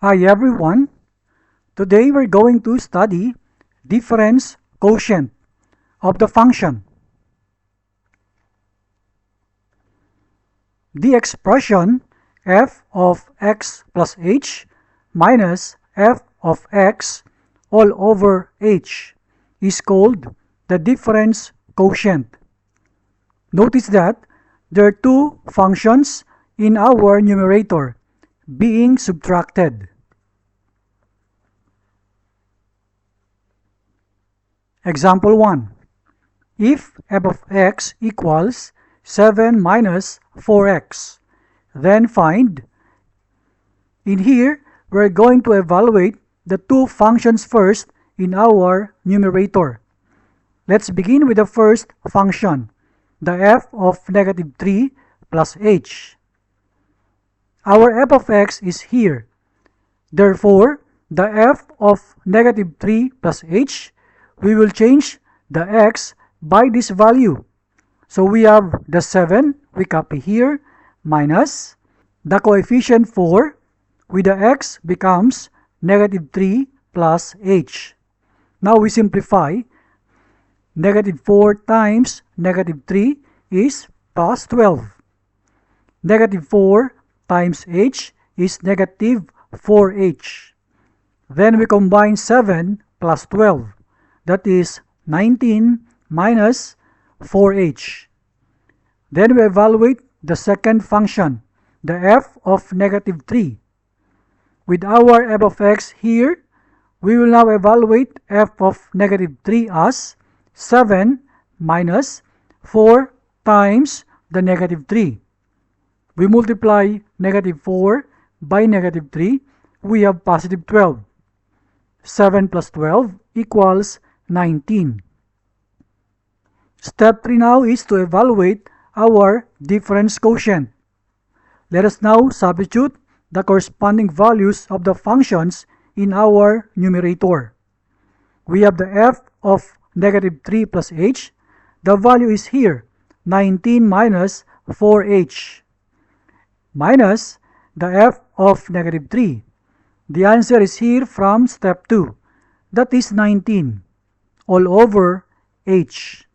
Hi everyone. Today we're going to study difference quotient of the function. The expression f of x plus h minus f of x all over h is called the difference quotient. Notice that there are two functions in our numerator being subtracted. Example 1. If f of x equals 7 minus 4x, then find. In here, we're going to evaluate the two functions first in our numerator. Let's begin with the first function, the f of negative 3 plus h. Our f of x is here. Therefore, the f of negative 3 plus h, we will change the x by this value. So we have the 7, we copy here, minus the coefficient 4 with the x becomes negative 3 plus h. Now we simplify. Negative 4 times negative 3 is plus 12. Negative 4 times h is negative 4h. Then we combine 7 plus 12. That is 19 minus 4h. Then we evaluate the second function, the f of negative 3. With our f of x here, we will now evaluate f of negative 3 as 7 minus 4 times the negative 3. We multiply negative 4 by negative 3, we have positive 12. 7 plus 12 equals 19. Step 3 now is to evaluate our difference quotient. Let us now substitute the corresponding values of the functions in our numerator. We have the f of negative 3 plus h. The value is here, 19 minus 4h, minus the f of negative 3. The answer is here from step 2. That is 19 all over h.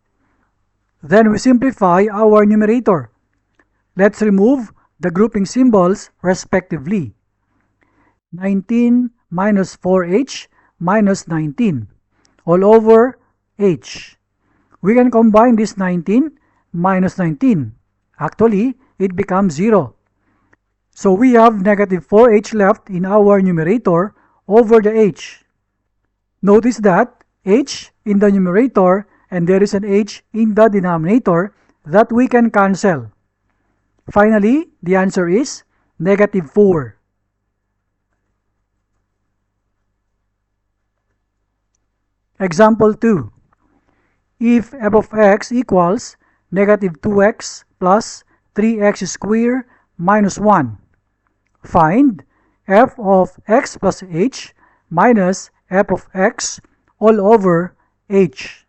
Then we simplify our numerator. Let's remove the grouping symbols respectively. 19 minus 4h minus 19 all over h. We can combine this 19 minus 19. Actually, it becomes 0. So we have negative 4h left in our numerator over the h. Notice that h in the numerator and there is an h in the denominator that we can cancel. Finally, the answer is negative 4. Example 2. If f of x equals negative 2x plus 3x squared minus 1, find f of x plus h minus f of x all over h.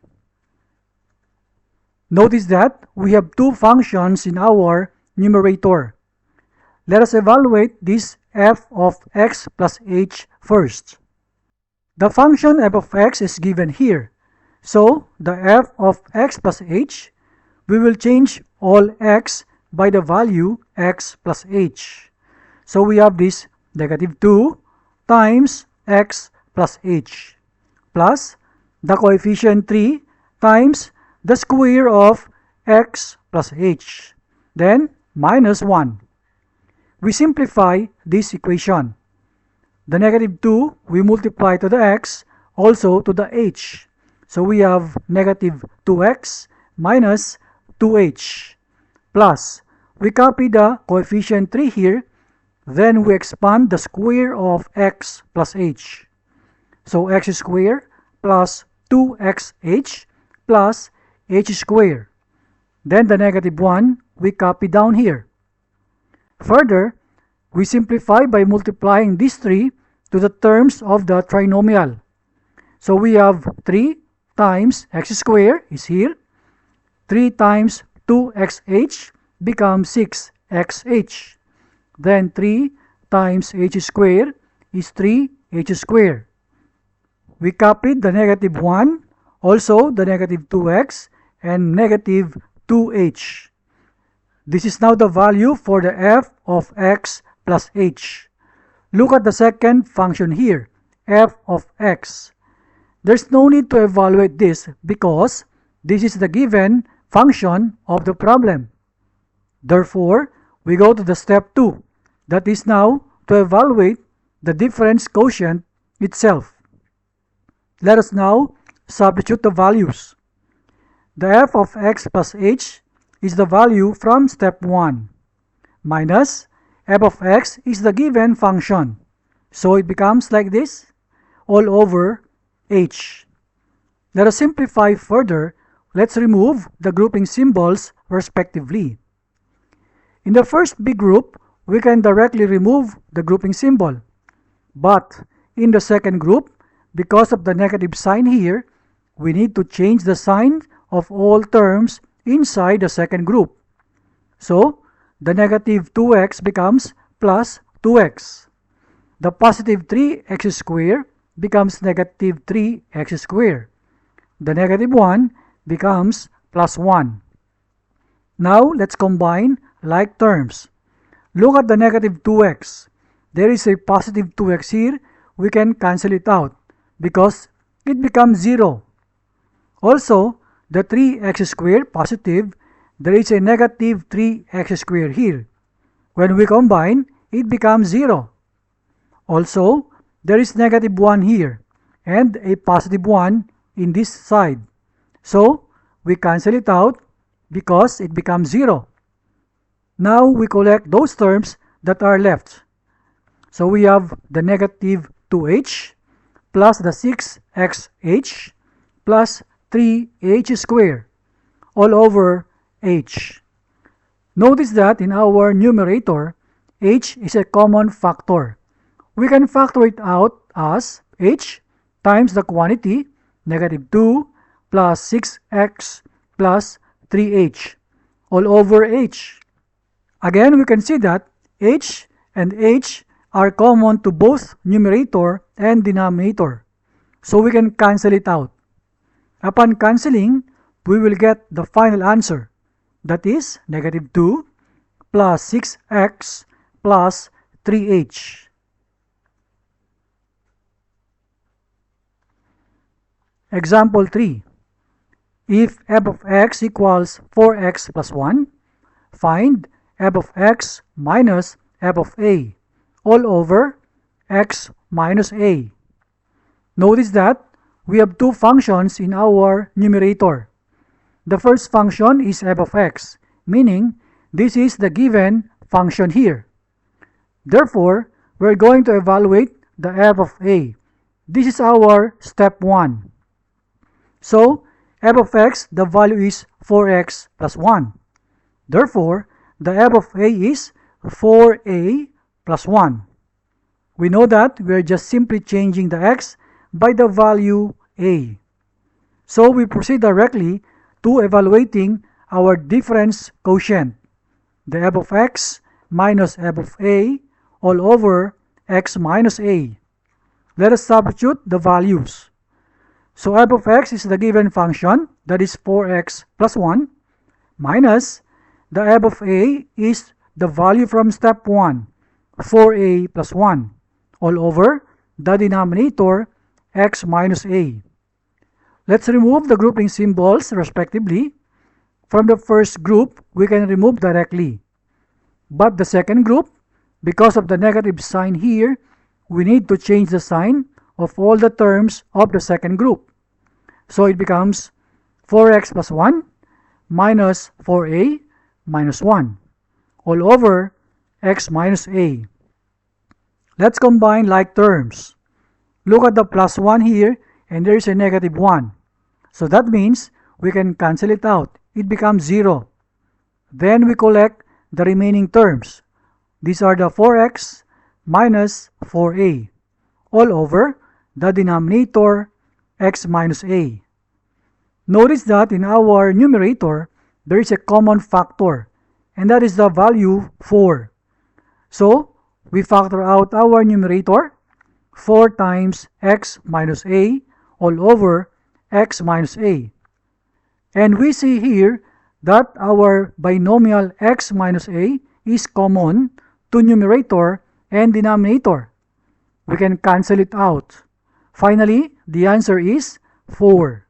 Notice that we have two functions in our numerator. Let us evaluate this f of x plus h first. The function f of x is given here. So the f of x plus h, we will change all x by the value x plus h. So we have this negative 2 times x plus h plus the coefficient 3 times the square of x plus h, then minus 1. We simplify this equation. The negative 2 we multiply to the x, also to the h. So we have negative 2x minus 2h plus, we copy the coefficient 3 here, then we expand the square of x plus h. So x squared plus 2xh plus h squared. Then the negative 1 we copy down here. Further, we simplify by multiplying these 3 to the terms of the trinomial. So we have 3 times x squared is here. 3 times 2xh becomes 6xh. Then 3 times h squared is 3h squared. We copied the negative 1, also the negative 2x, and negative 2h. This is now the value for the f of x plus h. Look at the second function here, f of x. There's no need to evaluate this because this is the given function of the problem. Therefore, we go to the step 2, that is now to evaluate the difference quotient itself. Let us now substitute the values. The f of x plus h is the value from step 1, minus f of x is the given function. So it becomes like this, all over h. Let us simplify further. Let's remove the grouping symbols respectively. In the first big group, we can directly remove the grouping symbol. But in the second group, because of the negative sign here, we need to change the sign of all terms inside the second group. So, the negative 2x becomes plus 2x. The positive 3x squared becomes negative 3x squared. The negative 1 becomes plus 1. Now, let's combine like terms. Look at the negative 2x. There is a positive 2x here. We can cancel it out because it becomes 0. Also, the 3x squared positive, there is a negative 3x squared here. When we combine, it becomes 0. Also, there is negative 1 here and a positive 1 in this side. So, we cancel it out because it becomes 0. Now, we collect those terms that are left. So, we have the negative 2h plus the 6xh plus 3h squared all over h. Notice that in our numerator, h is a common factor. We can factor it out as h times the quantity negative 2 plus 6x plus 3h all over h. Again, we can see that h and h are common to both numerator and denominator. So we can cancel it out. Upon cancelling, we will get the final answer. That is negative 2 plus 6x plus 3h. Example 3. If f of x equals 4x plus 1, find f of x minus f of a all over x minus a. Notice that we have two functions in our numerator. The first function is f of x, meaning this is the given function here. Therefore, we're going to evaluate the f of a. This is our step 1. So, f of x, the value is 4x plus 1. Therefore, the f of a is 4a plus 1. We know that we are just simply changing the x by the value a. So we proceed directly to evaluating our difference quotient, the f of x minus f of a all over x minus a. Let us substitute the values. So f of x is the given function, that is 4x plus 1, minus the f of a is the value from step 1, 4a plus 1, all over the denominator x minus a. Let's remove the grouping symbols respectively. From the first group, we can remove directly. But the second group, because of the negative sign here, we need to change the sign of all the terms of the second group. So it becomes 4x plus 1 minus 4a minus 1 all over x minus a. Let's combine like terms. Look at the plus 1 here and there is a negative 1. So that means we can cancel it out. It becomes 0. Then we collect the remaining terms. These are the 4x minus 4a all over the denominator x minus a. Notice that in our numerator, there is a common factor, and that is the value 4. So, we factor out our numerator. 4 times x minus a all over x minus a. And we see here that our binomial x minus a is common to numerator and denominator. We can cancel it out. Finally, the answer is 4.